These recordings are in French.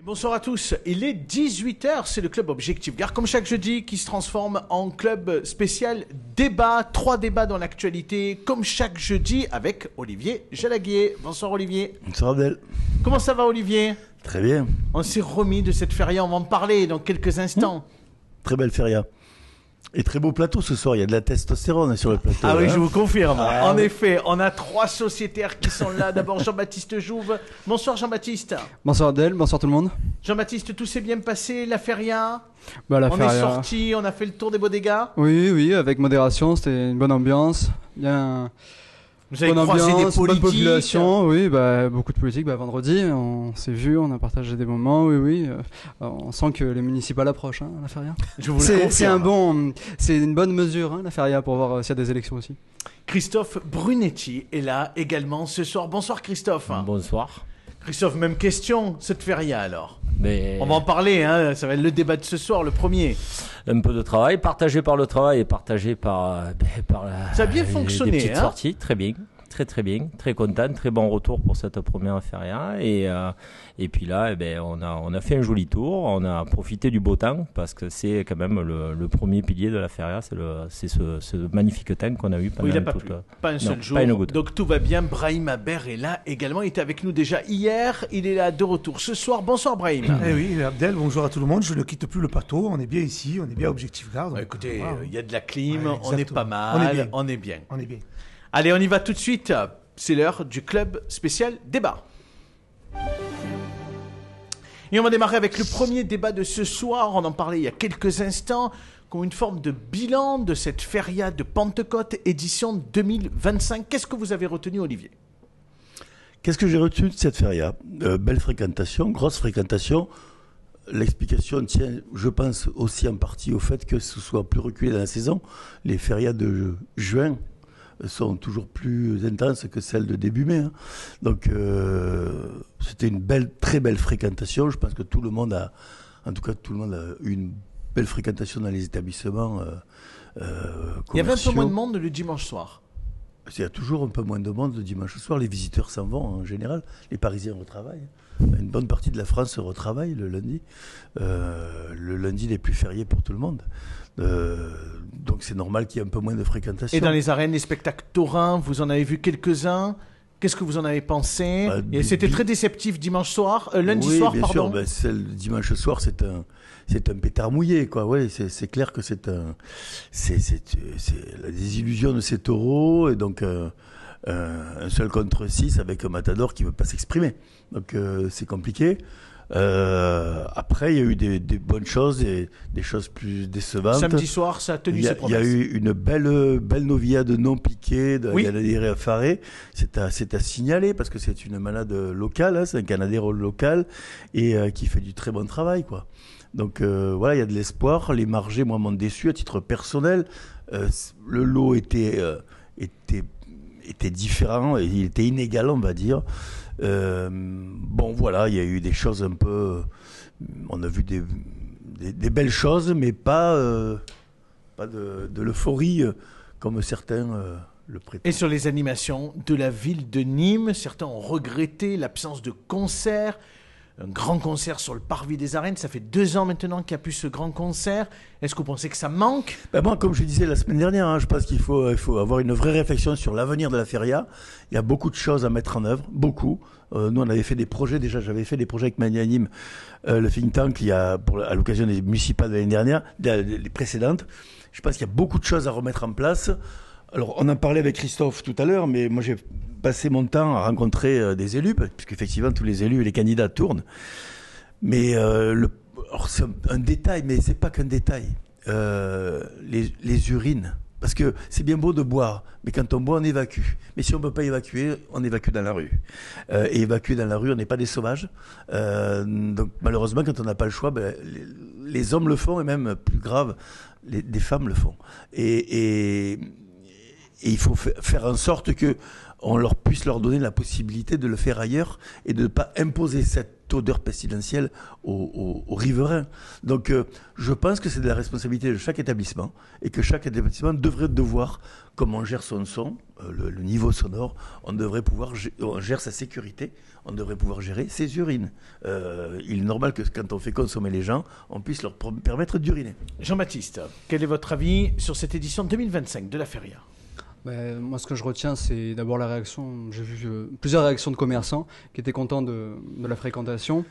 Bonsoir à tous, il est 18h, c'est le club Objectif Gare, comme chaque jeudi, qui se transforme en club spécial débat, 3 débats dans l'actualité, comme chaque jeudi, avec Olivier Jalaguier. Bonsoir Olivier. Bonsoir Abdel. Comment ça va Olivier? Très bien. On s'est remis de cette feria, on va en parler dans quelques instants. Très belle feria. Et très beau plateau ce soir, il y a de la testostérone sur le plateau. Ah oui, hein. je vous confirme. Ah, en oui. effet, on a 3 sociétaires qui sont là. D'abord Jean-Baptiste Jouve. Bonsoir Jean-Baptiste. Bonsoir Adèle, bonsoir tout le monde. Jean-Baptiste, tout s'est bien passé, la feria? La On est feria. sorti, on a fait le tour des bodegas. Oui, avec modération, c'était une bonne ambiance. Bien. Vous avez Bonne croisé ambiance, des bonne politiques. population, oui, beaucoup de politique. Vendredi, on s'est vu, on a partagé des moments, oui. On sent que les municipales approchent, la feria. Je vous le confirme. C'est une bonne mesure, la feria, pour voir s'il y a des élections aussi. Christophe Brunetti est là également ce soir. Bonsoir Christophe. Bonsoir. Christophe, même question, cette feria alors. Mais On va en parler, ça va être le débat de ce soir, le premier. un peu de travail, partagé par le travail et partagé par Ça a bien des fonctionné, petites sorties, très bien. Très bien, très content, très bon retour pour cette première feria et puis là on a fait un joli tour, on a profité du beau temps parce que c'est quand même le premier pilier de la feria, c'est ce magnifique temps qu'on a eu pendant Oui, il n'a pas plu, pas un seul jour, pas une goutte. donc tout va bien. Brahim Aber est là également, il était avec nous déjà hier, il est là de retour ce soir. Bonsoir Brahim. Eh oui, Abdel, bonjour à tout le monde. Je ne quitte plus le plateau. On est bien ici, on est bien à Objectif Gare. Donc, Écoutez, voilà. il y a de la clim, Ouais, on est exactement. pas mal, On est bien. On est bien. Allez, on y va tout de suite, c'est l'heure du club spécial débat. Et on va démarrer avec le premier débat de ce soir. On en parlait il y a quelques instants, comme une forme de bilan de cette feria de Pentecôte édition 2025. Qu'est-ce que vous avez retenu, Olivier? Qu'est-ce que j'ai retenu de cette feria? Belle fréquentation, grosse fréquentation. L'explication tient, je pense, aussi en partie au fait que ce soit plus reculé dans la saison. Les férias de juin sont toujours plus intenses que celles de début mai. Donc, c'était une très belle fréquentation. Je pense que tout le monde a eu une belle fréquentation dans les établissements commerciaux. Il y avait un peu moins de monde le dimanche soir. Il y a toujours un peu moins de monde le dimanche soir. Les visiteurs s'en vont en général. Les Parisiens retravaillent. Une bonne partie de la France retravaille le lundi. Le lundi n'est plus férié pour tout le monde. Donc c'est normal qu'il y ait un peu moins de fréquentation. Et dans les arènes, les spectacles taurins, vous en avez vu quelques-uns. Qu'est-ce que vous en avez pensé? Et c'était très déceptif dimanung soir, lundi soir, bien pardon. Sûr, le dimanche soir, c'est un pétard mouillé, quoi. Ouais, c'est clair que c'est la désillusion de ces taureaux et donc un seul contre 6 avec un matador qui ne veut pas s'exprimer. Donc c'est compliqué. Après, il y a eu des bonnes choses et des choses plus décevantes. Samedi soir, ça a tenu ses promesses. Il y a eu une belle novillade non piquée de Canadair Faré. C'est à signaler parce que c'est une malade locale, c'est un Canadair local et qui fait du très bon travail, quoi. Donc voilà, il y a de l'espoir. Les margés, moi, m'ont déçu à titre personnel. Le lot était différent, il était inégal, on va dire. Voilà, il y a eu des choses un peu... On a vu des belles choses, mais pas de l'euphorie comme certains le prétendent. Et sur les animations de la ville de Nîmes, certains ont regretté l'absence de concerts. Un grand concert sur le parvis des arènes, ça fait 2 ans maintenant qu'il n'y a plus ce grand concert. Est-ce que vous pensez que ça manque? Moi, comme je disais la semaine dernière, je pense qu'il faut avoir une vraie réflexion sur l'avenir de la feria. Il y a beaucoup de choses à mettre en œuvre, beaucoup. Nous, on avait fait des projets, déjà, j'avais fait des projets avec Mania Nîmes, le think tank, à l'occasion des municipales de l'année dernière, les précédentes. Je pense qu'il y a beaucoup de choses à remettre en place. Alors, on en parlait avec Christophe tout à l'heure, mais moi, j'ai passé mon temps à rencontrer des élus, puisqu'effectivement, tous les élus et les candidats tournent. Mais c'est un détail, mais c'est pas qu'un détail. Les urines. Parce que c'est bien beau de boire, mais quand on boit, on évacue. Mais si on ne peut pas évacuer, on évacue dans la rue. Et évacuer dans la rue, on n'est pas des sauvages. Donc malheureusement, quand on n'a pas le choix, les hommes le font, et même plus grave, des femmes le font. Et Et il faut faire en sorte que on puisse leur donner la possibilité de le faire ailleurs et de ne pas imposer cette odeur pestilentielle aux riverains. Donc je pense que c'est de la responsabilité de chaque établissement et que chaque établissement devrait devoir, comme on gère son son, le niveau sonore, on gère sa sécurité, on devrait pouvoir gérer ses urines. Il est normal que quand on fait consommer les gens, on puisse leur permettre d'uriner. Jean-Baptiste, quel est votre avis sur cette édition 2025 de la Feria ? Moi, ce que je retiens, c'est d'abord la réaction. J'ai vu plusieurs réactions de commerçants qui étaient contents de la fréquentation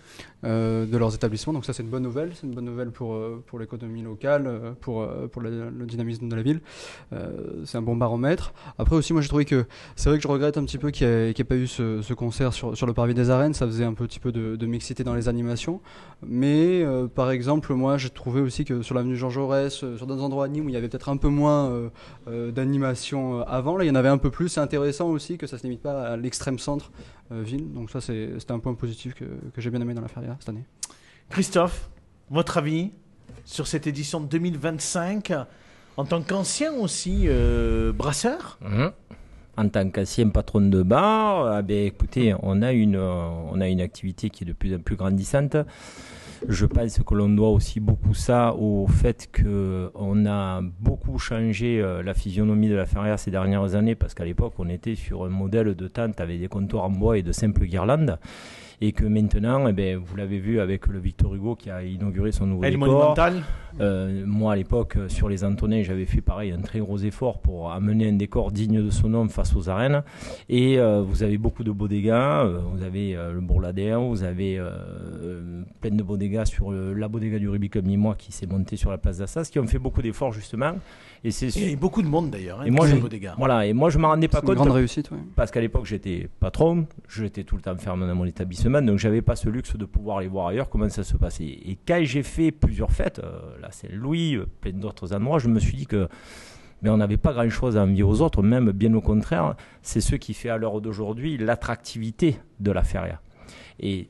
de leurs établissements. Donc ça, c'est une bonne nouvelle. C'est une bonne nouvelle pour l'économie locale, pour le dynamisme de la ville. C'est un bon baromètre. Après aussi, moi, j'ai trouvé que c'est vrai que je regrette un petit peu qu'il n'y ait pas eu ce concert sur le parvis des arènes. Ça faisait un petit peu de mixité dans les animations. Mais par exemple, moi, j'ai trouvé aussi que sur l'avenue Jean Jaurès, sur d'autres endroits à Nîmes où il y avait peut-être un peu moins d'animation avant, là il y en avait un peu plus. C'est intéressant aussi que ça ne se limite pas à l'extrême centre ville. Donc ça c'était un point positif que j'ai bien aimé dans la Feria cette année. Christophe, votre avis sur cette édition 2025 en tant qu'ancien aussi brasseur ? En tant qu'ancien patron de bar, écoutez, on a une activité qui est de plus en plus grandissante. Je pense que l'on doit aussi beaucoup ça au fait qu'on a beaucoup changé la physionomie de la Feria ces dernières années, parce qu'à l'époque, on était sur un modèle de tente avec des comptoirs en bois et de simples guirlandes. Et que maintenant, vous l'avez vu avec le Victor Hugo qui a inauguré son nouveau décor. Moi, à l'époque, sur les Antonins, j'avais fait pareil, un très gros effort pour amener un décor digne de son nom face aux arènes. Et vous avez beaucoup de bodegas. Vous avez le Bourladère, vous avez plein de bodegas sur la bodega du Rubicon Nîmois qui s'est montée sur la place d'Assas, qui ont fait beaucoup d'efforts justement. Et il y a beaucoup de monde d'ailleurs. Et moi, je ne m'en rendais pas compte. C'est une grande réussite, oui. Parce qu'à l'époque, j'étais patron, j'étais tout le temps fermé dans mon établissement, donc j'avais pas ce luxe de pouvoir aller voir ailleurs comment ça se passait. Et quand j'ai fait plusieurs fêtes, la Saint-Louis, plein d'autres endroits, je me suis dit que on n'avait pas grand-chose à envier aux autres, même bien au contraire. C'est ce qui fait à l'heure d'aujourd'hui l'attractivité de la Feria. Et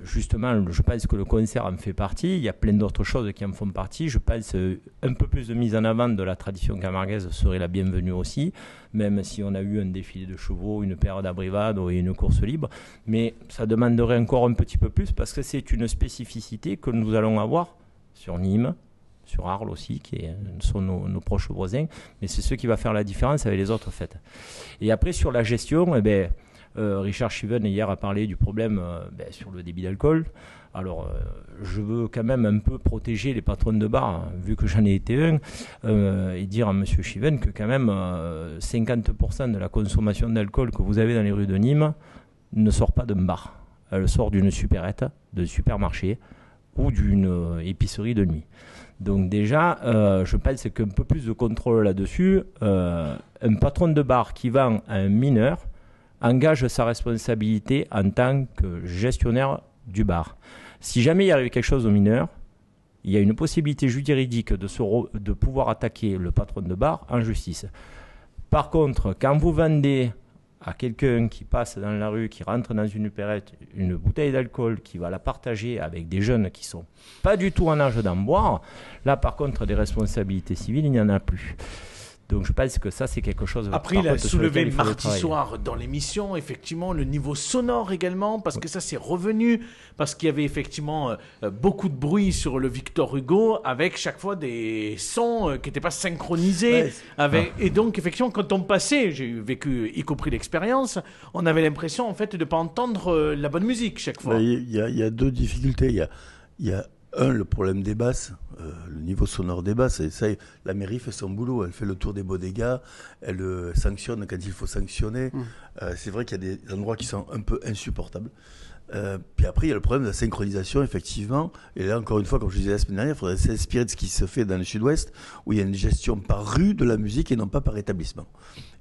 justement, je pense que le concert en fait partie. Il y a plein d'autres choses qui en font partie. Je pense un peu plus de mise en avant de la tradition camarguaise serait la bienvenue aussi, même si on a eu un défilé de chevaux, une paire d'abrivades et une course libre. Mais ça demanderait encore un petit peu plus parce que c'est une spécificité que nous allons avoir sur Nîmes, sur Arles aussi, qui sont nos proches voisins. Mais c'est ce qui va faire la différence avec les autres fêtes. Et après, sur la gestion, Richard Chiven hier a parlé du problème sur le débit d'alcool. Alors, je veux quand même un peu protéger les patrons de bar, vu que j'en ai été un, et dire à M. Chiven que quand même 50% de la consommation d'alcool que vous avez dans les rues de Nîmes ne sort pas d'un bar. Elle sort d'une supérette, d'un supermarché ou d'une épicerie de nuit. Donc déjà, je pense qu'un peu plus de contrôle là-dessus. Un patron de bar qui vend à un mineur engage sa responsabilité en tant que gestionnaire du bar. Si jamais il arrive quelque chose au mineur, il y a une possibilité juridique de pouvoir attaquer le patron de bar en justice. Par contre, quand vous vendez à quelqu'un qui passe dans la rue, qui rentre dans une upérette, une bouteille d'alcool, qui va la partager avec des jeunes qui ne sont pas du tout en âge d'en boire, là par contre des responsabilités civiles, il n'y en a plus. Donc je pense que ça c'est quelque chose. Après il a soulevé mardi soir dans l'émission effectivement le niveau sonore également parce que ça c'est revenu parce qu'il y avait effectivement beaucoup de bruit sur le Victor Hugo avec chaque fois des sons qui n'étaient pas synchronisés et donc effectivement quand on passait, j'ai vécu y compris l'expérience, on avait l'impression en fait de ne pas entendre la bonne musique chaque fois. Il y a deux difficultés, il y a le problème des basses, le niveau sonore des basses, et ça, la mairie fait son boulot, elle fait le tour des bodegas, elle sanctionne quand il faut sanctionner. C'est vrai qu'il y a des endroits qui sont un peu insupportables. Puis après, il y a le problème de la synchronisation, effectivement. Et là, encore une fois, comme je disais la semaine dernière, il faudrait s'inspirer de ce qui se fait dans le sud-ouest, où il y a une gestion par rue de la musique et non pas par établissement.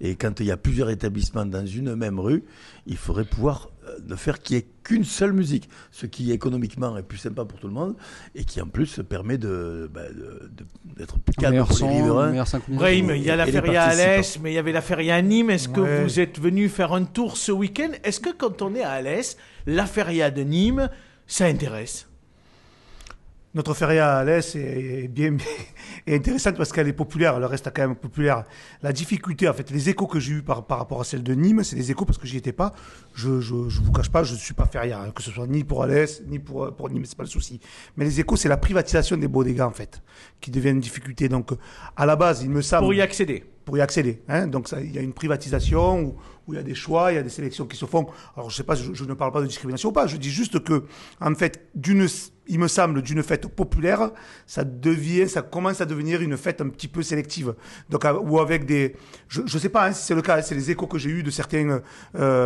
Et quand il y a plusieurs établissements dans une même rue, il faudrait pouvoir ne faire qu'il n'y ait qu'une seule musique, ce qui économiquement est plus sympa pour tout le monde et qui en plus permet d'être plus calme pour les riverains. Brahim, il y a la Feria à Alès, mais il y avait la Feria à Nîmes. Est-ce que vous êtes venu faire un tour ce week-end ? Est-ce que quand on est à Alès, la Feria de Nîmes, ça intéresse ? Notre feria à Alès est bien est intéressante parce qu'elle est populaire, elle reste quand même populaire. La difficulté, en fait, les échos que j'ai eus par rapport à celle de Nîmes, c'est des échos parce que j'y étais pas. Je vous cache pas, je ne suis pas feria, hein, que ce soit ni pour Alès, ni pour Nîmes, c'est pas le souci. Mais les échos, c'est la privatisation des bodegas, en fait, qui devient une difficulté. Donc, à la base, il me semble... Pour y accéder. Pour y accéder. Hein. Donc, il y a une privatisation où il y a des choix, il y a des sélections qui se font. Alors, je sais pas, je ne parle pas de discrimination ou pas. Je dis juste que, en fait, il me semble, d'une fête populaire, ça commence à devenir une fête un petit peu sélective. Donc, ou avec des, je sais pas, hein, si c'est le cas, hein, c'est les échos que j'ai eus de certains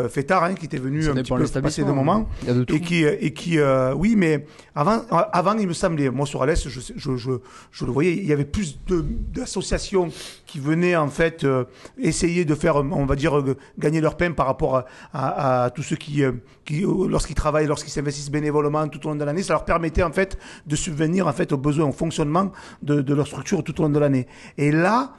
fêtards hein, qui étaient venus un petit peu passer de moments et qui, oui, mais avant, il me semblait, moi sur Alès, je le voyais, il y avait plus d'associations qui venaient en fait essayer de faire, on va dire, gagner leur pain par rapport à tous ceux qui lorsqu'ils travaillent, lorsqu'ils s'investissent bénévolement tout au long de l'année, ça leur permettait en fait de subvenir en fait aux besoins, au fonctionnement de leur structure tout au long de l'année. Et là,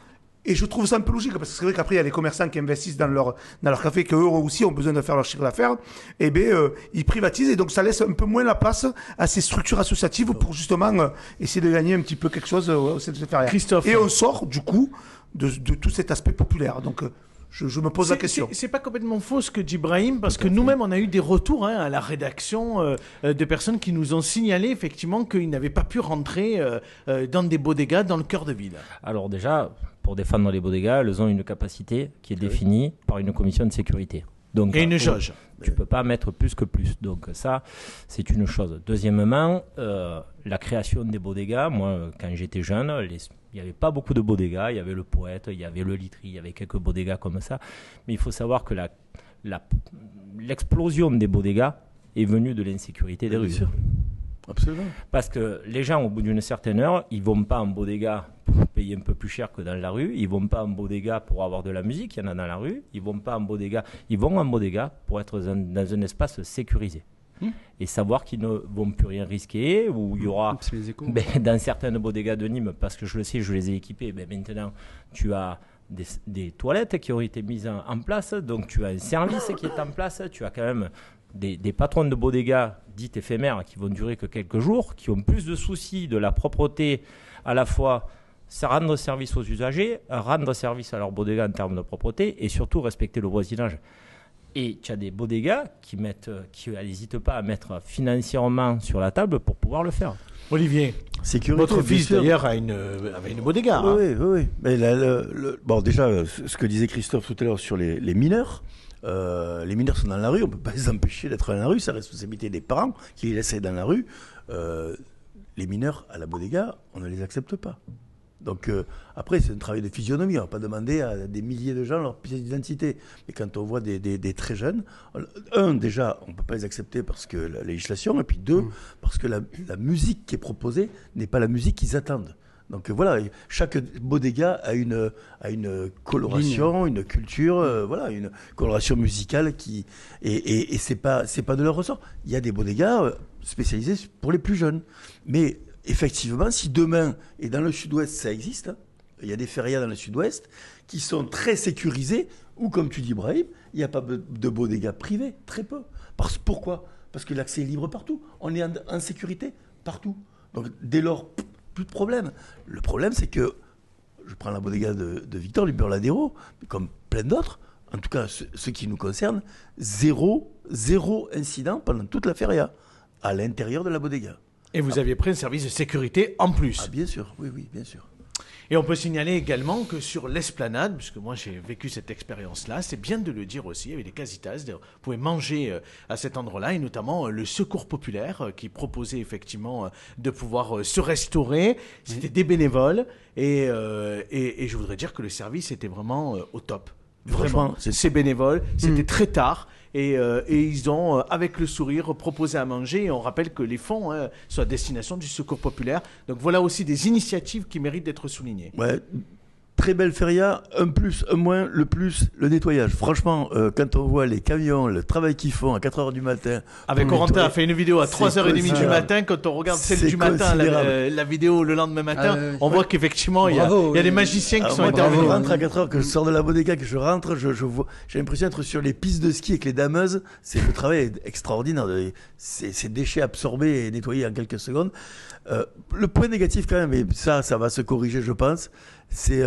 et je trouve ça un peu logique parce que c'est vrai qu'après il y a les commerçants qui investissent dans leur café, qu'eux aussi ont besoin de faire leur chiffre d'affaires, et bien ils privatisent et donc ça laisse un peu moins la place à ces structures associatives pour justement essayer de gagner un petit peu quelque chose au sein de cette feria. Christophe. Et on sort du coup de tout cet aspect populaire. Donc je me pose la question. C'est pas complètement faux ce que dit Brahim, parce que nous-mêmes, on a eu des retours hein, à la rédaction de personnes qui nous ont signalé effectivement qu'ils n'avaient pas pu rentrer dans des bodegas dans le cœur de ville. Alors déjà, pour défendre les bodegas, elles ont une capacité qui est définie par une commission de sécurité. Donc, et une jauge. Tu ne peux pas mettre plus que plus. Donc ça, c'est une chose. Deuxièmement, la création des bodegas, moi, quand j'étais jeune, il n'y avait pas beaucoup de bodegas. Il y avait le Poète, il y avait le Litry, il y avait quelques bodegas comme ça. Mais il faut savoir que l'explosion des bodegas est venue de l'insécurité des rues. Sûr. Absolument. Parce que les gens, au bout d'une certaine heure, ils ne vont pas en bodega pour payer un peu plus cher que dans la rue. Ils ne vont pas en bodega pour avoir de la musique, il y en a dans la rue. Ils vont en bodega pour être dans un espace sécurisé. Et savoir qu'ils ne vont plus rien risquer, où il y aura, dans certaines bodegas de Nîmes, parce que je le sais, je les ai équipées, maintenant tu as des toilettes qui ont été mises en place, donc tu as un service qui est en place, tu as quand même des patrons de bodegas dites éphémères qui vont durer que quelques jours, qui ont plus de soucis de la propreté, à la fois rendre service aux usagers, rendre service à leur bodega en termes de propreté et surtout respecter le voisinage. Et tu as des bodegas qui n'hésitent pas à mettre financièrement sur la table pour pouvoir le faire. Olivier, sécurité, votre fils d'ailleurs avait une bodega. Oui. Mais bon, déjà, ce que disait Christophe tout à l'heure sur les mineurs. Les mineurs sont dans la rue, on ne peut pas les empêcher d'être dans la rue, c'est la responsabilité des parents qui les laissent dans la rue. Les mineurs à la bodega, on ne les accepte pas. Donc après, c'est un travail de physionomie, on ne va pas demander à des milliers de gens leur pièce d'identité. Mais quand on voit des très jeunes, déjà, on ne peut pas les accepter parce que la législation, et puis deux, parce que la musique qui est proposée n'est pas la musique qu'ils attendent. Donc voilà, chaque bodega a une coloration, une culture, une coloration musicale qui et c'est pas de leur ressort. Il y a des bodegas spécialisés pour les plus jeunes. Mais effectivement, si demain et dans le Sud-Ouest ça existe, hein, il y a des férias dans le Sud-Ouest qui sont très sécurisés ou comme tu dis Brahim, il n'y a pas de bodegas privés, très peu. Pourquoi ? Parce que l'accès est libre partout. On est en sécurité partout. Donc dès lors plus de problème. Le problème, c'est que, je prends la bodega de Victor, du Burladero, comme plein d'autres, en tout cas ceux qui nous concernent, zéro incident pendant toute la feria, à l'intérieur de la bodega. Et vous aviez pris un service de sécurité en plus. Ah bien sûr, oui, bien sûr. Et on peut signaler également que sur l'esplanade, puisque moi j'ai vécu cette expérience-là, c'est bien de le dire aussi, il y avait des casitas, vous pouvez manger à cet endroit-là, et notamment le Secours Populaire qui proposait effectivement de pouvoir se restaurer. C'était des bénévoles, et je voudrais dire que le service était vraiment au top. Vraiment, c'est bénévole, c'était très tard. Et ils ont, avec le sourire, proposé à manger. Et on rappelle que les fonds sont à destination du Secours Populaire. Donc voilà aussi des initiatives qui méritent d'être soulignées. Ouais, très belle feria, un plus, un moins, le plus, le nettoyage. Franchement, quand on voit les camions, le travail qu'ils font à 4h du matin. Avec Corentin a fait une vidéo à 3h30 du matin. Quand on regarde celle du matin, la vidéo le lendemain matin, on voit qu'effectivement, il y a des magiciens qui sont intervenus. Quand je rentre à 4h, que je sors de la bodega, que je rentre, j'ai l'impression d'être sur les pistes de ski avec les dameuses. Le travail est extraordinaire. Ces déchets absorbés et nettoyés en quelques secondes. Le point négatif quand même, et ça va se corriger je pense, c'est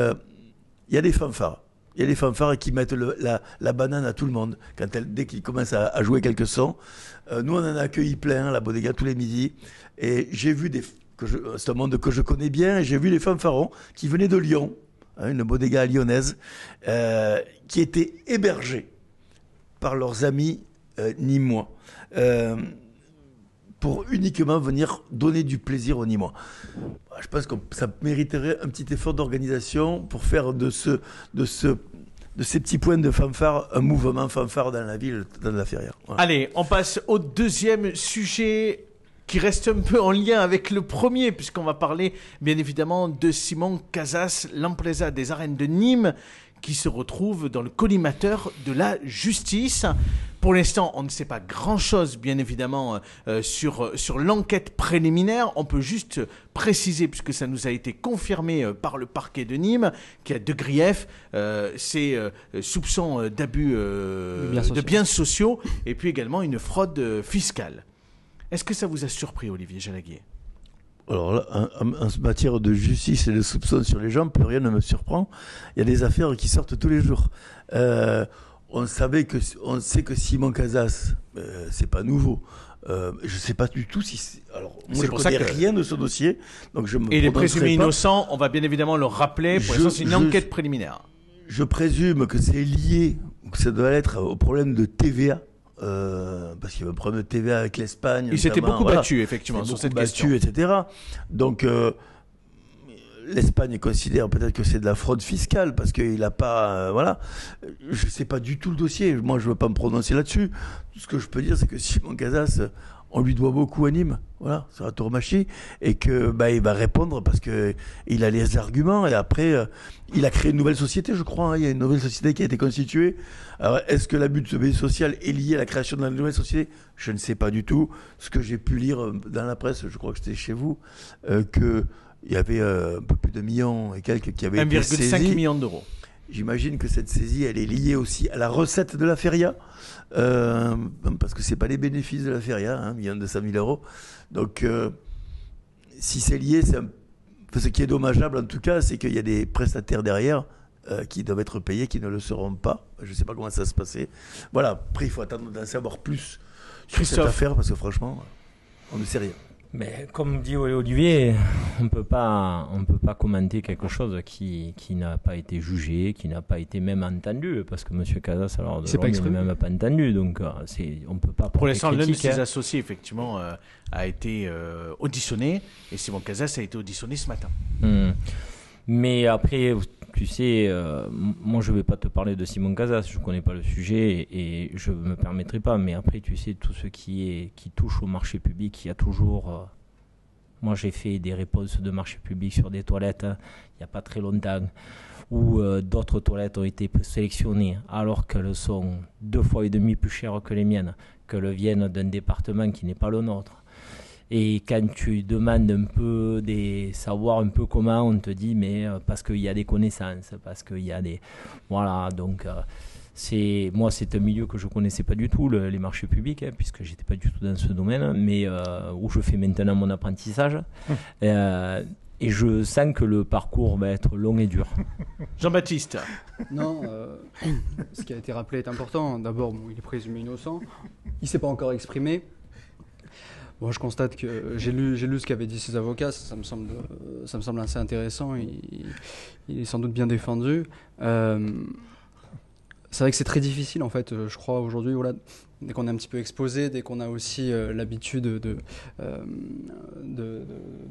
il y a des fanfares. Il y a des fanfares qui mettent la banane à tout le monde dès qu'ils commencent à jouer quelques sons. Nous on en a accueilli plein la bodega tous les midis et j'ai vu c'est un monde que je connais bien, et j'ai vu les fanfarons qui venaient de Lyon, une bodega lyonnaise, qui étaient hébergés par leurs amis nîmois. Pour uniquement venir donner du plaisir aux Nîmois. Je pense que ça mériterait un petit effort d'organisation pour faire de ces petits points de fanfare un mouvement fanfare dans la ville, dans la feria. Voilà. Allez, on passe au deuxième sujet qui reste un peu en lien avec le premier, puisqu'on va parler bien évidemment de Simon Casas, l'empresa des arènes de Nîmes, qui se retrouve dans le collimateur de la justice. Pour l'instant, on ne sait pas grand-chose, bien évidemment, sur l'enquête préliminaire. On peut juste préciser, puisque ça nous a été confirmé par le parquet de Nîmes, qu'il y a deux griefs, c'est soupçon d'abus de biens sociaux et puis également une fraude fiscale. Est-ce que ça vous a surpris, Olivier Jalaguier ? Alors là, en matière de justice et de soupçons sur les gens, plus rien ne me surprend. Il y a des affaires qui sortent tous les jours. On sait que Simon Casas, c'est pas nouveau. Je sais pas du tout si. Alors, moi, je connais rien de ce dossier, donc je me. Et les présumés innocents, on va bien évidemment le rappeler. Pour l'instant, c'est une enquête préliminaire. Je présume que c'est lié, que ça doit être au problème de TVA. Parce qu'il y avait un problème de TVA avec l'Espagne. Il s'était beaucoup battu, effectivement, sur cette question. Etc. Donc, l'Espagne considère peut-être que c'est de la fraude fiscale parce qu'il n'a pas. Voilà. Je ne sais pas du tout le dossier. Moi, je ne veux pas me prononcer là-dessus. Tout ce que je peux dire, c'est que Simon Casas, on lui doit beaucoup à Nîmes, voilà, sur la Tourmachie, et que il va répondre parce que il a les arguments. Et après, il a créé une nouvelle société, je crois. Il y a une nouvelle société qui a été constituée. Alors, est-ce que l'abus de ce biais social est lié à la création de la nouvelle société ? Je ne sais pas du tout. Ce que j'ai pu lire dans la presse, je crois que c'était chez vous, que il y avait un peu plus de millions et quelques qui avaient été saisis. 1,5 million d'euros. J'imagine que cette saisie, elle est liée aussi à la recette de la feria, parce que c'est pas les bénéfices de la feria, 1 200 000 euros. Donc, si c'est lié, ce qui est dommageable en tout cas, c'est qu'il y a des prestataires derrière qui doivent être payés, qui ne le seront pas. Je ne sais pas comment ça va se passer. Voilà, après il faut attendre d'en savoir plus sur cette affaire, parce que franchement, on ne sait rien. Mais comme dit Olivier, on peut pas commenter quelque chose qui n'a pas été jugé, qui n'a pas été même entendu, parce que M. Casas, alors, il n'est même pas entendu, donc on peut pas. Pour l'instant, l'un de ses associés, effectivement, a été auditionné, et Simon Casas a été auditionné ce matin. Mais après, tu sais, moi je ne vais pas te parler de Simon Casas, je ne connais pas le sujet et je ne me permettrai pas. Mais après, tu sais, tout ce qui touche au marché public, il y a toujours. Moi j'ai fait des réponses de marché public sur des toilettes il n'y a pas très longtemps, où d'autres toilettes ont été sélectionnées alors qu'elles sont 2,5 fois plus chères que les miennes, qu'elles viennent d'un département qui n'est pas le nôtre. Et quand tu demandes un peu savoir un peu comment, on te dit mais parce qu'il y a des connaissances, parce qu'il y a des voilà, donc c'est un milieu que je connaissais pas du tout, les marchés publics, puisque j'étais pas du tout dans ce domaine, mais où je fais maintenant mon apprentissage. Et je sens que le parcours va être long et dur. Jean-Baptiste. Non, ce qui a été rappelé est important. D'abord, il est présumé innocent. Il s'est pas encore exprimé. Moi, je constate que j'ai lu ce qu'avaient dit ses avocats. Ça me semble assez intéressant. Il est sans doute bien défendu. C'est vrai que c'est très difficile, en fait. Je crois aujourd'hui, voilà, dès qu'on est un petit peu exposé, dès qu'on a aussi l'habitude de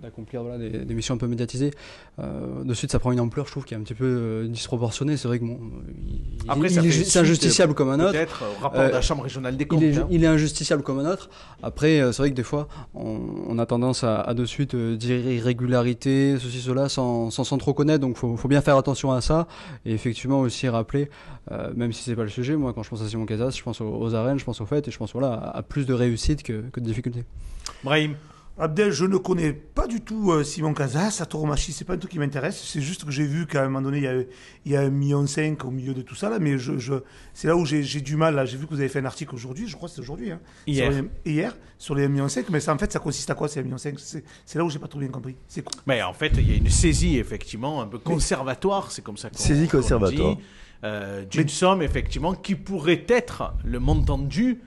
d'accomplir des missions un peu médiatisées. De suite, ça prend une ampleur, je trouve, qui est un petit peu disproportionnée. C'est vrai que Après, c'est injusticiable comme un autre. Peut-être rapport de la Chambre régionale des comptes. Il est injusticiable comme un autre. Après, c'est vrai que des fois, on a tendance à de suite dire irrégularité, ceci, cela, sans trop connaître. Donc, faut bien faire attention à ça. Et effectivement, aussi rappeler, même si c'est pas le sujet, moi, quand je pense à Simon Casas, je pense aux arènes, je pense aux fêtes, et je pense à plus de réussite que de difficultés. Brahim. Abdel, je ne connais pas du tout Simon Casas, à Tauromachie, c'est pas un truc qui m'intéresse. C'est juste que j'ai vu qu'à un moment donné, il y a 1,5 million au milieu de tout ça, là, mais c'est là où j'ai du mal. Là. J'ai vu que vous avez fait un article aujourd'hui, je crois que c'est aujourd'hui, hein, hier, sur les 1,5 million, mais ça, en fait, ça consiste à quoi ces 1,5 million? C'est là où j'ai pas trop bien compris. C'est quoi? Mais en fait, il y a une saisie, effectivement, un peu conservatoire, c'est comme ça qu'on saisie conservatoire. dit, d'une somme, effectivement, qui pourrait être le montant dû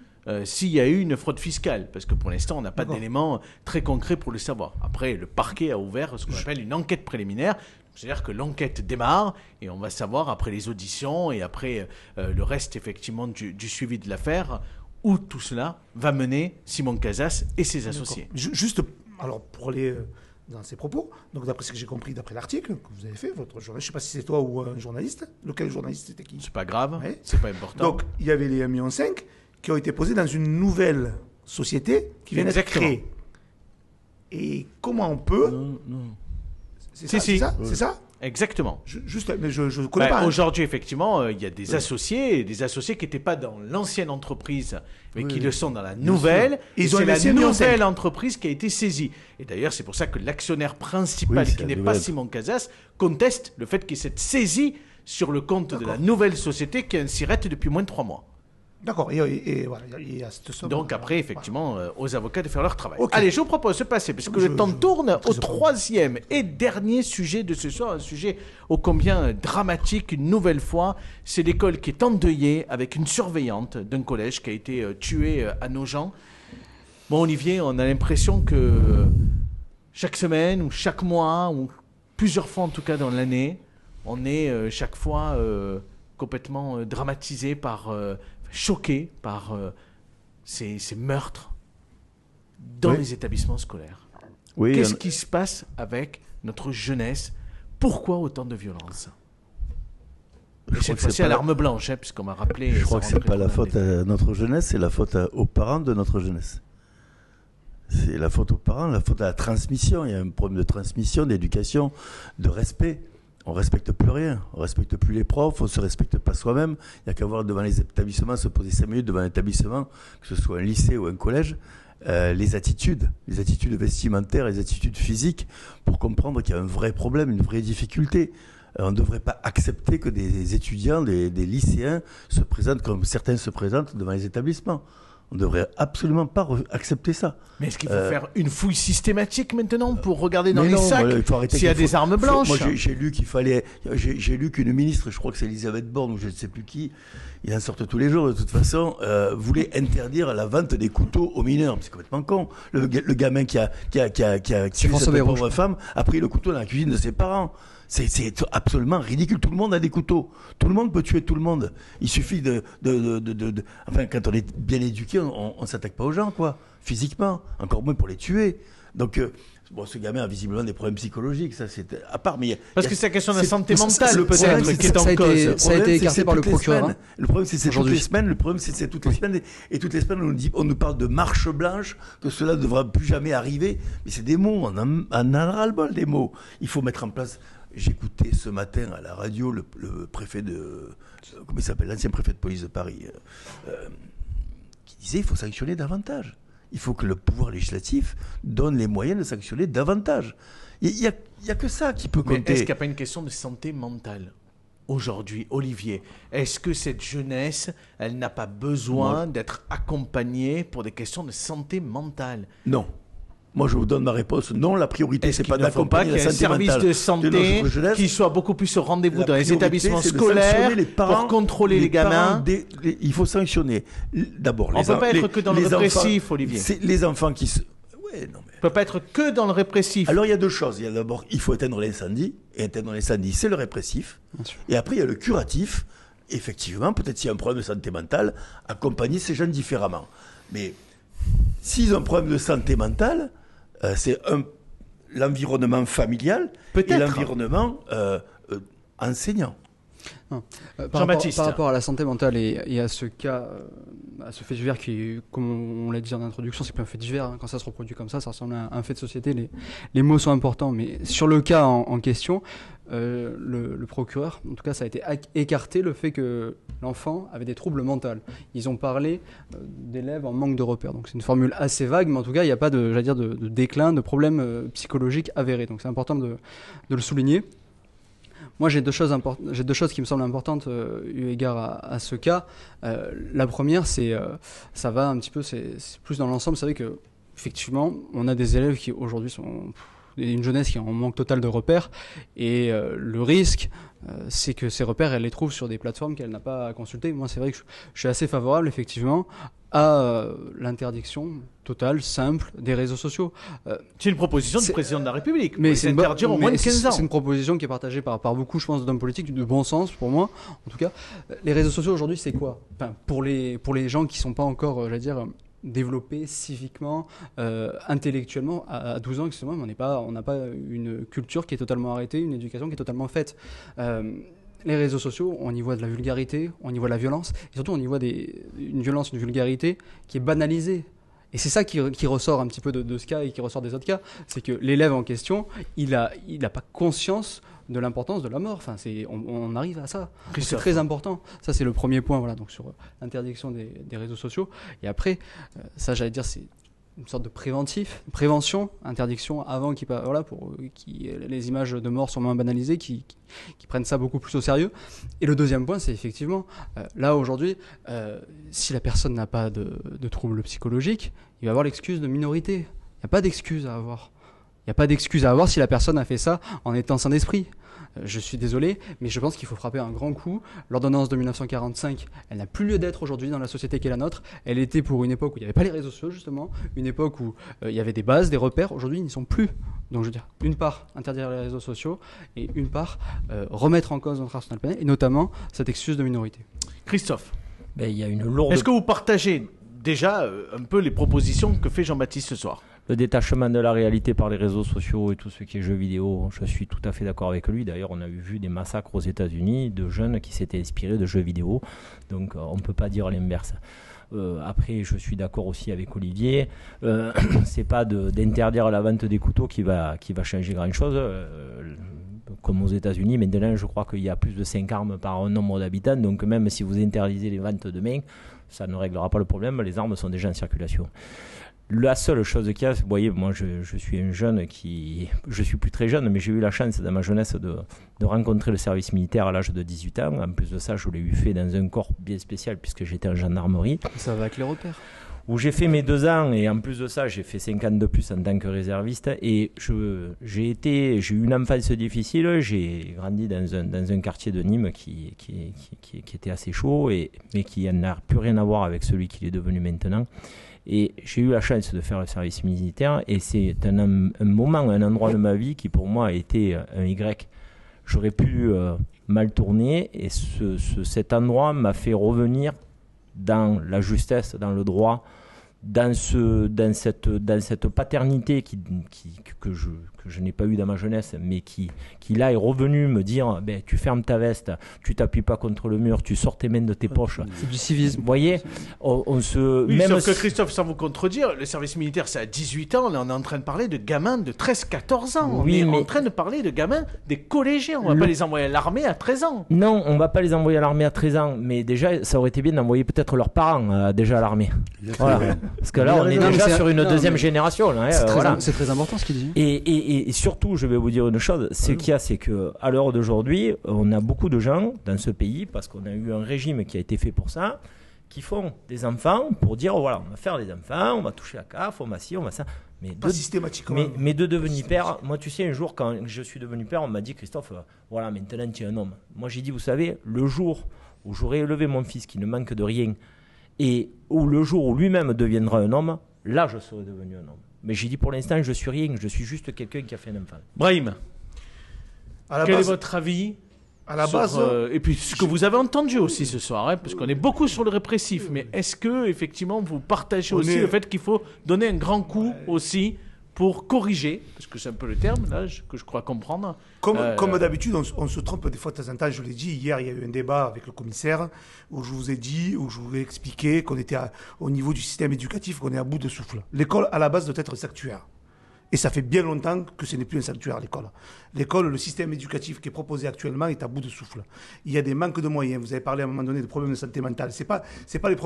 s'il y a eu une fraude fiscale, parce que pour l'instant, on n'a pas d'éléments très concrets pour le savoir. Après, le parquet a ouvert ce qu'on appelle une enquête préliminaire, c'est-à-dire que l'enquête démarre et on va savoir, après les auditions et après le reste, effectivement, du suivi de l'affaire, où tout cela va mener Simon Casas et ses associés. Juste, alors, pour aller dans ses propos, donc d'après ce que j'ai compris, d'après l'article que vous avez fait, votre journaliste, je ne sais pas si c'est toi ou un journaliste, lequel journaliste c'était qui? C'est pas grave, ouais. C'est pas important. Donc, il y avait les 1,5 million qui ont été posés dans une nouvelle société qui vient d'être créée. Et comment on peut... Non. C'est ça, c'est ça Exactement. Mais je connais pas. Aujourd'hui, effectivement, il y a des associés qui n'étaient pas dans l'ancienne entreprise, mais qui le sont dans la nouvelle. Et c'est la nouvelle entreprise qui a été saisie. Et d'ailleurs, c'est pour ça que l'actionnaire principal, qui n'est pas Simon Casas, conteste le fait qu'il s'est saisi sur le compte de la nouvelle société qui est un SIRET depuis moins de 3 mois. D'accord, et voilà, il y a cette somme. Donc après, effectivement, aux avocats de faire leur travail. Okay. Allez, je vous propose de passer, parce que le temps tourne, au troisième et dernier sujet de ce soir, un sujet ô combien dramatique, une nouvelle fois. C'est l'école qui est endeuillée avec une surveillante d'un collège qui a été tuée à Nogent. Bon, Olivier, on a l'impression que chaque semaine, ou chaque mois, ou plusieurs fois en tout cas dans l'année, on est chaque fois complètement dramatisé choqué par ces meurtres dans les établissements scolaires. Qu'est-ce qui se passe avec notre jeunesse? Pourquoi autant de violence? Et cette fois-ci à l'arme blanche, puisqu'on m'a rappelé... Je crois que ce n'est pas la faute à notre jeunesse, c'est la faute aux parents de notre jeunesse. C'est la faute aux parents, la faute à la transmission. Il y a un problème de transmission, d'éducation, de respect. On ne respecte plus rien, on ne respecte plus les profs, on ne se respecte pas soi-même. Il n'y a qu'à voir devant les établissements, se poser 5 minutes devant un établissement, que ce soit un lycée ou un collège, les attitudes vestimentaires, les attitudes physiques, pour comprendre qu'il y a un vrai problème, une vraie difficulté. On ne devrait pas accepter que des étudiants, des lycéens se présentent comme certains se présentent devant les établissements. On ne devrait absolument pas accepter ça. Mais est-ce qu'il faut faire une fouille systématique maintenant pour regarder dans les sacs s'il y a des armes blanches? Moi, j'ai lu j'ai lu qu'une ministre, je crois que c'est Elisabeth Borne ou je ne sais plus qui, ils en sortent tous les jours de toute façon, voulait interdire la vente des couteaux aux mineurs. C'est complètement con. Le gamin qui a tué cette pauvre femme a pris le couteau dans la cuisine de ses parents. C'est absolument ridicule. Tout le monde a des couteaux. Tout le monde peut tuer tout le monde. Il suffit enfin, quand on est bien éduqué, on ne s'attaque pas aux gens, quoi. Physiquement. Encore moins pour les tuer. Donc, ce gamin a visiblement des problèmes psychologiques. Ça, c'est à part. Mais parce que c'est la question de la santé mentale, peut-être, qui est en cause. Ça a été écarté par le procureur. Le problème, c'est toutes les semaines. Le problème, c'est toutes les semaines. Et toutes les semaines, on nous parle de marche blanche, que cela ne devra plus jamais arriver. Mais c'est des mots. On en a ras-le-bol des mots. Il faut mettre en place... J'écoutais ce matin à la radio le préfet de... Comment il s'appelle? L'ancien préfet de police de Paris, qui disait qu'il faut sanctionner davantage. Il faut que le pouvoir législatif donne les moyens de sanctionner davantage. Il n'y a que ça qui peut compter. Mais est-ce qu'il n'y a pas une question de santé mentale aujourd'hui, Olivier? Est-ce que cette jeunesse, elle n'a pas besoin d'être accompagnée pour des questions de santé mentale? Non. Moi, je vous donne ma réponse. Non, la priorité, c'est pas d'accompagner la santé mentale. Est-ce qu'il y a un service de santé qui soit beaucoup plus au rendez-vous dans les établissements scolaires pour contrôler les gamins? Il faut sanctionner. D'abord, on ne peut pas être que dans le répressif, Olivier. C'est les enfants qui se... Ouais, non, mais... On ne peut pas être que dans le répressif. Alors, il y a deux choses. Il y a d'abord, il faut éteindre l'incendie. Et éteindre l'incendie, c'est le répressif. Et après, il y a le curatif. Effectivement, peut-être s'il y a un problème de santé mentale, accompagner ces jeunes différemment. Mais s'ils ont un problème de santé mentale... l'environnement familial et l'environnement enseignant. Par rapport à la santé mentale et à ce cas, à ce fait divers qui, comme on l'a dit en introduction, c'est pas un fait divers. Hein. Quand ça se reproduit comme ça ressemble à un fait de société. Les mots sont importants, mais sur le cas en question, le procureur, en tout cas, ça a été écarté le fait que l'enfant avait des troubles mentaux. Ils ont parlé d'élèves en manque de repères. Donc c'est une formule assez vague, mais en tout cas, il n'y a pas de déclin, de problème psychologique avéré. Donc c'est important de le souligner. Moi, j'ai deux choses qui me semblent importantes eu égard à ce cas. La première, ça va un petit peu, c'est plus dans l'ensemble. Vous savez que effectivement, on a des élèves qui aujourd'hui sont une jeunesse qui est en manque total de repères, et le risque, c'est que ces repères, elle les trouve sur des plateformes qu'elle n'a pas à consulter. Moi, c'est vrai que je suis assez favorable, effectivement, à l'interdiction totale, simple, des réseaux sociaux. C'est une proposition du président de la République. Mais c'est interdire en moins de 15 ans. C'est une proposition qui est partagée par beaucoup, je pense, d'hommes politiques, de bon sens, pour moi. En tout cas, les réseaux sociaux, aujourd'hui, c'est quoi ? Enfin, pour les gens qui ne sont pas encore, développés civiquement, intellectuellement. À 12 ans, excusez-moi, mais on n'a pas une culture qui est totalement arrêtée, une éducation qui est totalement faite. Les réseaux sociaux, on y voit de la vulgarité, on y voit de la violence, et surtout on y voit une violence, une vulgarité qui est banalisée. Et c'est ça qui ressort un petit peu de ce cas et qui ressort des autres cas, c'est que l'élève en question, il a pas conscience de l'importance de la mort. Enfin, on arrive à ça. C'est très important. Ça, c'est le premier point, voilà, donc sur l'interdiction des réseaux sociaux. Et après, ça, j'allais dire, c'est une sorte de prévention, interdiction avant pour que les images de mort soient moins banalisées, qui prennent ça beaucoup plus au sérieux. Et le deuxième point, c'est effectivement, là aujourd'hui, si la personne n'a pas de troubles psychologiques, il va avoir l'excuse de minorité. Il n'y a pas d'excuse à avoir. Il n'y a pas d'excuse à avoir si la personne a fait ça en étant sain d'esprit. Je suis désolé, mais je pense qu'il faut frapper un grand coup. L'ordonnance de 1945, elle n'a plus lieu d'être aujourd'hui dans la société qui est la nôtre. Elle était pour une époque où il n'y avait pas les réseaux sociaux, justement, une époque où il y avait des bases, des repères. Aujourd'hui, ils n'y sont plus. Donc, je veux dire, une part, interdire les réseaux sociaux, et une part, remettre en cause notre arsenal pénal, et notamment cette excuse de minorité. Christophe, il y a une lourde... Est-ce que vous partagez déjà un peu les propositions que fait Jean-Baptiste ce soir ? Le détachement de la réalité par les réseaux sociaux et tout ce qui est jeux vidéo, je suis tout à fait d'accord avec lui. D'ailleurs, on a vu des massacres aux États-Unis de jeunes qui s'étaient inspirés de jeux vidéo. Donc, on ne peut pas dire l'inverse. Après, je suis d'accord aussi avec Olivier. C'est pas d'interdire la vente des couteaux qui va changer grand-chose. Comme aux États-Unis, maintenant, je crois qu'il y a plus de 5 armes par nombre d'habitants. Donc, même si vous interdisez les ventes demain, ça ne réglera pas le problème. Les armes sont déjà en circulation. La seule chose qu'il y a, vous voyez, moi je suis un jeune je suis plus très jeune, mais j'ai eu la chance dans ma jeunesse de rencontrer le service militaire à l'âge de 18 ans. En plus de ça, je l'ai fait dans un corps bien spécial puisque j'étais en gendarmerie. Ça va avec les repères. Où j'ai fait mes 2 ans et en plus de ça, j'ai fait 5 ans de plus en tant que réserviste. Et j'ai eu une enfance difficile. J'ai grandi dans un quartier de Nîmes qui était assez chaud, mais qui n'a plus rien à voir avec celui qu'il est devenu maintenant. Et j'ai eu la chance de faire le service militaire et c'est un moment, un endroit de ma vie qui pour moi a été un Y. J'aurais pu mal tourner et cet endroit m'a fait revenir dans la justesse, dans le droit, dans cette paternité que je n'ai pas eu dans ma jeunesse, mais qui là est revenu me dire tu fermes ta veste, tu t'appuies pas contre le mur, tu sors tes mains de tes poches. C'est du civisme. Vous voyez, oui, même sauf que Christophe, sans vous contredire, le service militaire c'est à 18 ans, là on est en train de parler de gamins de 13-14 ans. Oui, on est en train de parler de gamins des collégiens, on va pas les envoyer à l'armée à 13 ans. Non, on va pas les envoyer à l'armée à 13 ans, mais déjà ça aurait été bien d'envoyer peut-être leurs parents déjà à l'armée. Voilà. Parce que là on est déjà sur une deuxième génération. Là, c'est très important ce qu'il dit. Et surtout, je vais vous dire une chose, c'est qu'à l'heure d'aujourd'hui, on a beaucoup de gens dans ce pays, parce qu'on a eu un régime qui a été fait pour ça, qui font des enfants pour dire, voilà, on va faire des enfants, on va toucher la CAF, on va ci, on va ça. Pas systématiquement. Mais de devenir père, moi tu sais, un jour quand je suis devenu père, on m'a dit, Christophe, voilà, maintenant tu es un homme. Moi j'ai dit, vous savez, le jour où j'aurai élevé mon fils qui ne manque de rien, et où le jour où lui-même deviendra un homme, là je serai devenu un homme. Mais j'ai dit pour l'instant, je suis rien, je suis juste quelqu'un qui a fait un enfant. Brahim, quel est votre avis à la base, et puis ce que vous avez entendu aussi ce soir, hein, parce qu'on est beaucoup sur le répressif, mais est-ce que effectivement vous partagez aussi le fait qu'il faut donner un grand coup aussi pour corriger, parce que c'est un peu le terme là que je crois comprendre. Comme d'habitude, on se trompe des fois de temps en temps. Je l'ai dit, hier, il y a eu un débat avec le commissaire où je vous ai expliqué qu'on était au niveau du système éducatif, qu'on est à bout de souffle. L'école, à la base, doit être sanctuaire. Et ça fait bien longtemps que ce n'est plus un sanctuaire, l'école. L'école, le système éducatif qui est proposé actuellement est à bout de souffle. Il y a des manques de moyens. Vous avez parlé à un moment donné de problèmes de santé mentale. C'est pas les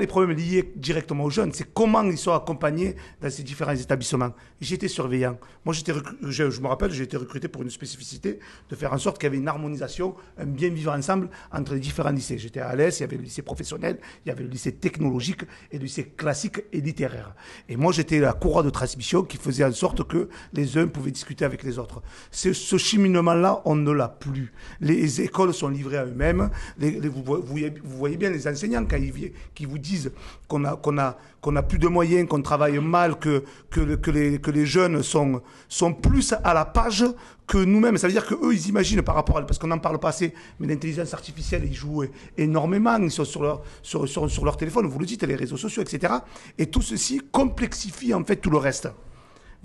problèmes liés directement aux jeunes. C'est comment ils sont accompagnés dans ces différents établissements. J'étais surveillant. Moi, je me rappelle, j'ai été recruté pour une spécificité de faire en sorte qu'il y avait une harmonisation, un bien vivre ensemble entre les différents lycées. J'étais à Alès, il y avait le lycée professionnel, il y avait le lycée technologique et le lycée classique et littéraire. Et moi, j'étais la courroie de transmission qui faisait en sorte que les uns pouvaient discuter avec les autres. Ce cheminement-là, on ne l'a plus. Les écoles sont livrées à eux-mêmes. Vous voyez bien les enseignants qui vous disent qu'on a plus de moyens, qu'on travaille mal, que les jeunes sont plus à la page que nous-mêmes. Ça veut dire qu'eux, ils imaginent par rapport à... Parce qu'on n'en parle pas assez, mais l'intelligence artificielle, ils jouent énormément. Ils sont sur leur téléphone, vous le dites, les réseaux sociaux, etc. Et tout ceci complexifie en fait tout le reste.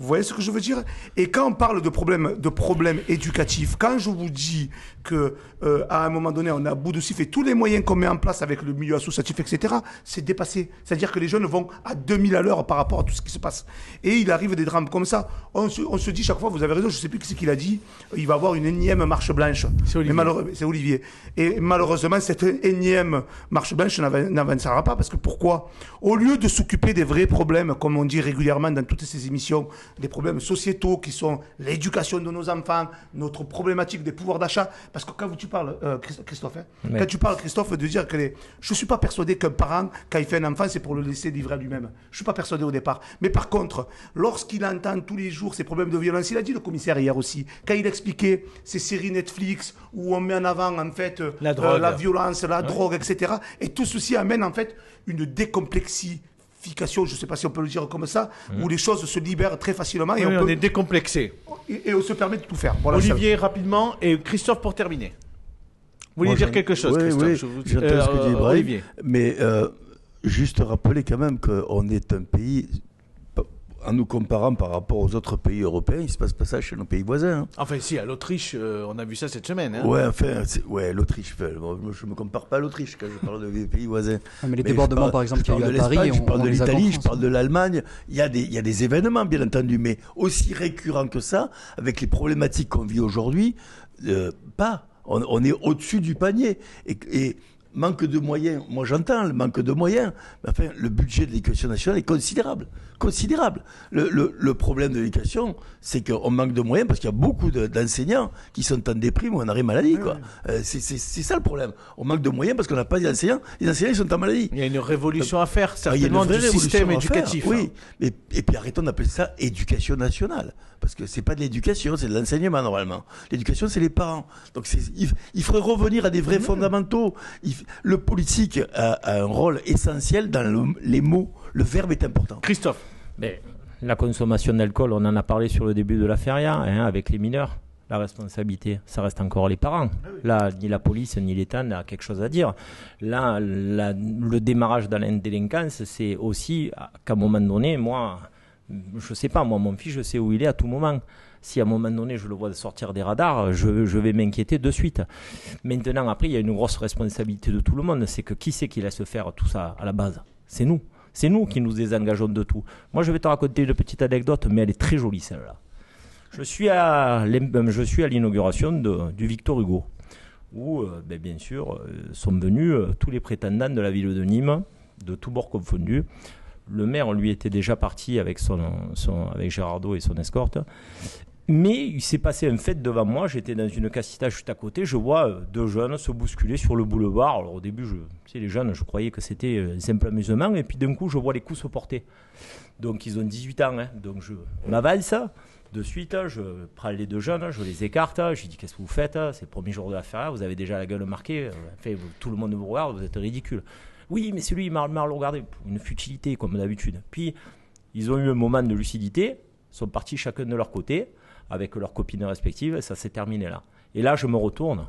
Vous voyez ce que je veux dire? Et quand on parle de problèmes éducatifs, quand je vous dis que à un moment donné, on est à bout de souffle et tous les moyens qu'on met en place avec le milieu associatif, etc., c'est dépassé. C'est-à-dire que les jeunes vont à 2000 à l'heure par rapport à tout ce qui se passe. Et il arrive des drames comme ça. On se dit chaque fois, vous avez raison, je ne sais plus qui c'est qui l'a dit, il va y avoir une énième marche blanche. C'est Olivier. C'est Olivier. Et malheureusement, cette énième marche blanche n'avancera pas parce que pourquoi? Au lieu de s'occuper des vrais problèmes, comme on dit régulièrement dans toutes ces émissions, des problèmes sociétaux qui sont l'éducation de nos enfants, notre problématique des pouvoirs d'achat. Parce que quand tu parles, Christophe, quand tu parles, Christophe, de dire que je ne suis pas persuadé qu'un parent, quand il fait un enfant, c'est pour le laisser livrer à lui-même. Je ne suis pas persuadé au départ. Mais par contre, lorsqu'il entend tous les jours ces problèmes de violence, il a dit le commissaire hier aussi, quand il expliquait ces séries Netflix où on met en avant en fait la violence, la drogue, etc. Et tout ceci amène en fait une décomplexification, je ne sais pas si on peut le dire comme ça, où les choses se libèrent très facilement et on est décomplexé. Et on se permet de tout faire. Voilà, Olivier, rapidement, et Christophe pour terminer. Vous voulez dire quelque chose, Christophe? Oui, j'entends ce que dit Ibrahim, Olivier. mais juste rappeler quand même qu'on est un pays, en nous comparant par rapport aux autres pays européens, il ne se passe pas ça chez nos pays voisins. Hein. Enfin, si, à l'Autriche, on a vu ça cette semaine. Hein. Ouais, enfin, l'Autriche. Je ne me compare pas à l'Autriche quand je parle des pays voisins. Ah, mais les débordements, par exemple, qu'il y a eu à Paris, je parle de l'Italie, je parle parle de l'Allemagne. Il y a des événements, bien entendu, mais aussi récurrents que ça, avec les problématiques qu'on vit aujourd'hui, pas. On est au-dessus du panier. Et manque de moyens, moi j'entends le manque de moyens, mais enfin, le budget de l'éducation nationale est considérable. Considérable. Le problème de l'éducation, c'est qu'on manque de moyens parce qu'il y a beaucoup d'enseignants qui sont en déprime ou en arrêt maladie. Quoi. C'est ça le problème. On manque de moyens parce qu'on n'a pas d'enseignants. Les enseignants, ils sont en maladie. Il y a une révolution à faire, certainement, du système éducatif. Oui, et puis arrêtons d'appeler ça éducation nationale. Parce que c'est pas de l'éducation, c'est de l'enseignement normalement. L'éducation, c'est les parents. Donc il faudrait revenir à des vrais fondamentaux. Le politique a un rôle essentiel dans les mots. Le verbe est important. Christophe. Mais la consommation d'alcool, on en a parlé sur le début de la feria, hein, avec les mineurs. La responsabilité, ça reste encore les parents. Là, ni la police, ni l'État n'a quelque chose à dire. Là, le démarrage dans la délinquance, c'est aussi qu'à un moment donné, moi, je sais pas, mon fils, je sais où il est à tout moment. Si à un moment donné, je le vois sortir des radars, je vais m'inquiéter de suite. Maintenant, après, il y a une grosse responsabilité de tout le monde. C'est que qui c'est qui laisse faire tout ça à la base? C'est nous. C'est nous qui nous désengageons de tout. Moi, je vais te raconter une petite anecdote, mais elle est très jolie, celle-là. Je suis à l'inauguration du Victor Hugo, où, bien sûr, sont venus tous les prétendants de la ville de Nîmes, de tous bords confondus. Le maire, lui, était déjà parti avec avec Gérardo et son escorte. Mais il s'est passé un fait devant moi. J'étais dans une casita juste à côté. Je vois deux jeunes se bousculer sur le boulevard. Alors au début, les jeunes, je croyais que c'était un simple amusement. Et puis d'un coup, je vois les coups se porter. Donc ils ont 18 ans. Hein. Donc je m'avance. De suite, je prends les deux jeunes, je les écarte. Je dis, qu'est-ce que vous faites? C'est le premier jour de la feria. Vous avez déjà la gueule marquée. Enfin, tout le monde vous regarde. Vous êtes ridicule. Oui, mais c'est lui, il m'a regardé. Une futilité, comme d'habitude. Puis, ils ont eu un moment de lucidité. Ils sont partis chacun de leur côté, avec leurs copines respectives. Et ça s'est terminé là. Et là, je me retourne.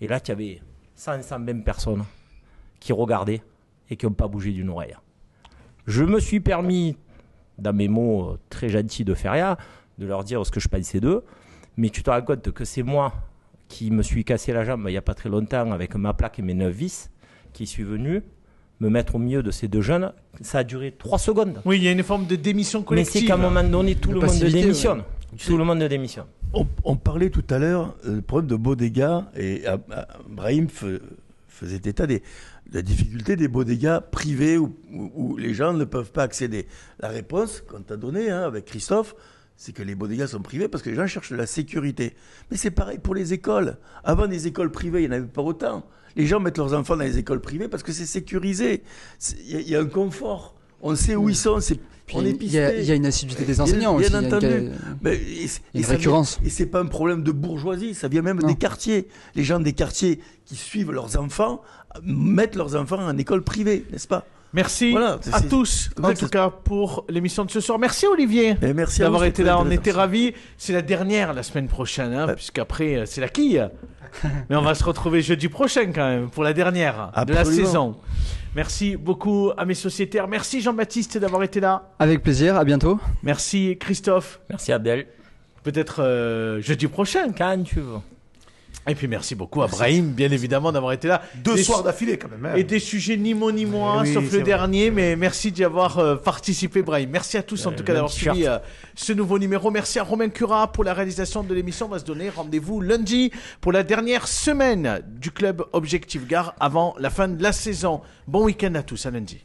Et là, il y avait 120 personnes qui regardaient et qui n'ont pas bougé d'une oreille. Je me suis permis dans mes mots très gentils de Feria, de leur dire ce que je pensais d'eux. Mais tu te rends compte que c'est moi qui me suis cassé la jambe il n'y a pas très longtemps avec ma plaque et mes 9 vis, qui suis venu me mettre au milieu de ces deux jeunes. Ça a duré 3 secondes. Oui, il y a une forme de démission Mais collective. c'est qu'à un moment donné, tout le monde passivité, démissionne. ouais. Tout le monde démissionne. On parlait tout à l'heure du problème de Bodega et Brahim faisait état de la difficulté des bodegas privés où les gens ne peuvent pas accéder. La réponse qu'on t'a donnée avec Christophe, c'est que les bodegas sont privés parce que les gens cherchent de la sécurité. Mais c'est pareil pour les écoles. Avant, les écoles privées, il n'y en avait pas autant. Les gens mettent leurs enfants dans les écoles privées parce que c'est sécurisé. Il y a un confort. On sait où ils sont. On est Il pisté. y a une assiduité des enseignants aussi. Bien Il y a entendu. Mais, une ça récurrence. et c'est pas un problème de bourgeoisie, ça vient même Non. des quartiers. Les gens des quartiers qui suivent leurs enfants mettent leurs enfants en école privée, n'est-ce pas? Merci Voilà, à tous, en tout cas, pour l'émission de ce soir. Merci Olivier Et merci à d'avoir vous, été c'était là. On intéressant. était ravis. C'est la dernière la semaine prochaine, puisqu'après, c'est la quille. Mais on va se retrouver jeudi prochain quand même pour la dernière de la Absolument. saison. Merci beaucoup à mes sociétaires. Merci Jean-Baptiste d'avoir été là. Avec plaisir, à bientôt. Merci Christophe. Merci Abdel. Peut-être jeudi prochain. Quand tu veux. Et puis merci beaucoup à Brahim, bien évidemment, d'avoir été là. 2 Des soirs d'affilée quand même. Hein. Et des sujets ni mots ni moins, Oui, sauf c'est le vrai. dernier. Mais merci d'y avoir participé, Brahim. Merci à tous, en tout cas, d'avoir t-shirt. suivi ce nouveau numéro. Merci à Romain Curat pour la réalisation de l'émission. On va se donner rendez-vous lundi pour la dernière semaine du club Objectif Gare avant la fin de la saison. Bon week-end à tous, à lundi.